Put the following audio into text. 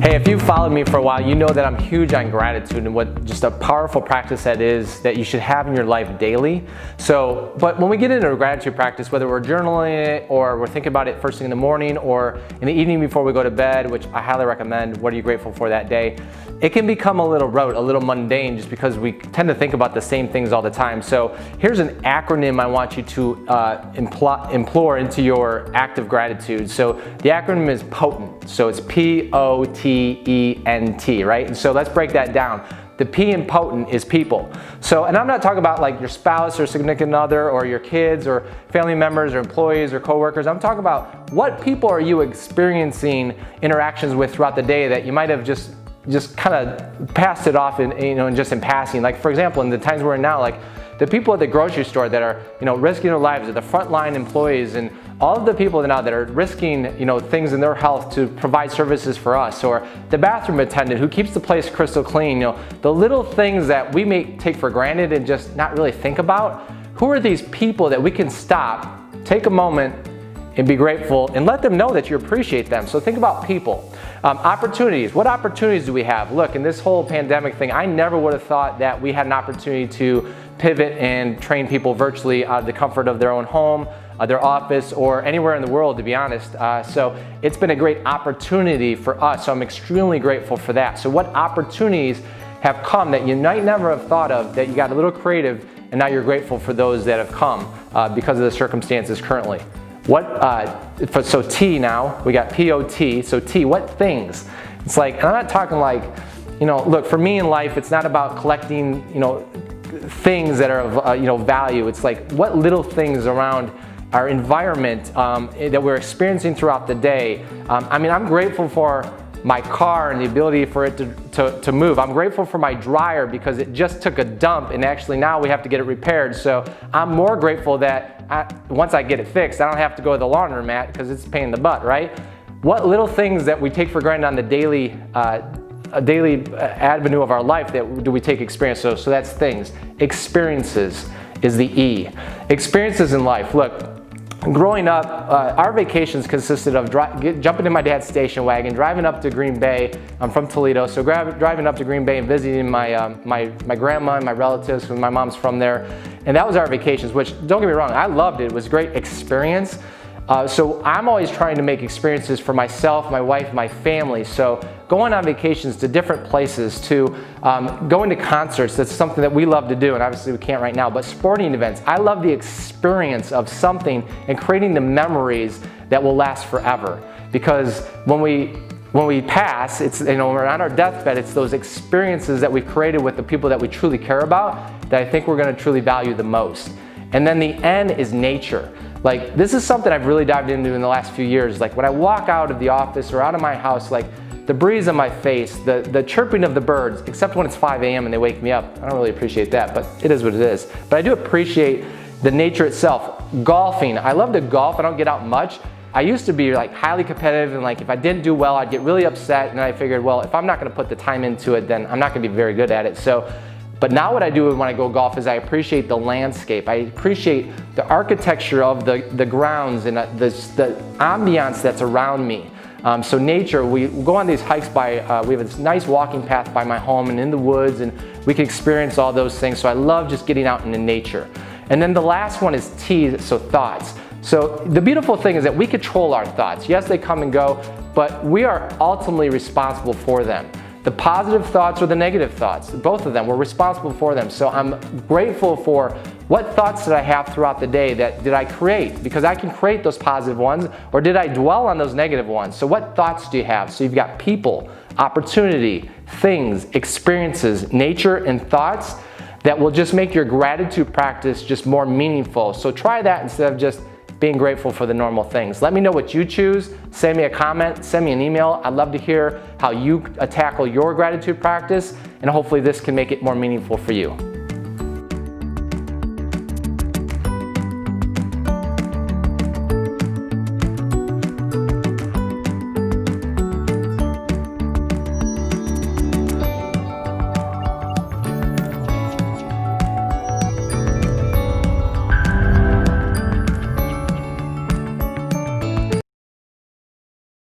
Hey, if you've followed me for a while, you know that I'm huge on gratitude and what just a powerful practice that is that you should have in your life daily. But when we get into a gratitude practice, whether we're journaling it or we're thinking about it first thing in the morning or in the evening before we go to bed, which I highly recommend, what are you grateful for that day? It can become a little rote, a little mundane just because we tend to think about the same things all the time. So here's an acronym I want you to implore into your act of gratitude. So the acronym is POTENT. So it's POTENT, right? And so let's break that down. The P in potent is people. So, and I'm not talking about like your spouse or significant other or your kids or family members or employees or coworkers. I'm talking about what people are you experiencing interactions with throughout the day that you might have just kind of passed it off in just in passing. Like for example, in the times we're in now, like the people at the grocery store that are risking their lives, or the frontline employees, and all of the people now that are risking things in their health to provide services for us, or the bathroom attendant who keeps the place crystal clean. The little things that we may take for granted and just not really think about. Who are these people that we can stop, take a moment, and be grateful and let them know that you appreciate them? So think about people. Opportunities. What opportunities do we have? Look, in this whole pandemic thing, I never would have thought that we had an opportunity to pivot and train people virtually out of the comfort of their own home, their office, or anywhere in the world, to be honest. So it's been a great opportunity for us. So I'm extremely grateful for that. So what opportunities have come that you might never have thought of, that you got a little creative, and now you're grateful for those that have come because of the circumstances currently. So T now, we got POT, so T, what things? It's like, and I'm not talking like, look, for me in life, it's not about collecting, things that are of, value. It's like, what little things around our environment that we're experiencing throughout the day. I'm grateful for my car and the ability for it to move. I'm grateful for my dryer because it just took a dump and actually now we have to get it repaired. So I'm more grateful that once I get it fixed, I don't have to go to the laundromat because it's a pain in the butt, right? What little things that we take for granted on the daily avenue of our life that do we take experience? So that's things. Experiences is the E. Experiences in life. Look, growing up, our vacations consisted of jumping in my dad's station wagon, driving up to Green Bay. I'm from Toledo, so driving up to Green Bay and visiting my grandma and my relatives, because my mom's from there. And that was our vacations, which, don't get me wrong, I loved it. It was a great experience. So I'm always trying to make experiences for myself, my wife, my family. So going on vacations to different places, to going to concerts, that's something that we love to do, and obviously we can't right now, but sporting events. I love the experience of something and creating the memories that will last forever. Because when we pass, it's, we're on our deathbed, it's those experiences that we've created with the people that we truly care about that I think we're going to truly value the most. And then the N is nature. Like, this is something I've really dived into in the last few years. Like when I walk out of the office or out of my house, like the breeze on my face, the chirping of the birds, except when it's 5 a.m. and they wake me up. I don't really appreciate that, but it is what it is. But I do appreciate the nature itself. Golfing, I love to golf. I don't get out much. I used to be like highly competitive, and like if I didn't do well, I'd get really upset, and I figured, well, if I'm not gonna put the time into it, then I'm not gonna be very good at it. But now what I do when I go golf is I appreciate the landscape. I appreciate the architecture of the grounds and the ambiance that's around me. So nature, we go on these hikes we have this nice walking path by my home and in the woods, and we can experience all those things. So I love just getting out into nature. And then the last one is T, so thoughts. So the beautiful thing is that we control our thoughts. Yes, they come and go, but we are ultimately responsible for them. The positive thoughts or the negative thoughts, both of them, we're responsible for them. So I'm grateful for what thoughts did I have throughout the day that did I create? Because I can create those positive ones, or did I dwell on those negative ones? So what thoughts do you have? So you've got people, opportunity, things, experiences, nature, and thoughts that will just make your gratitude practice just more meaningful. So try that instead of just being grateful for the normal things. Let me know what you choose. Send me a comment, send me an email. I'd love to hear how you tackle your gratitude practice, and hopefully this can make it more meaningful for you.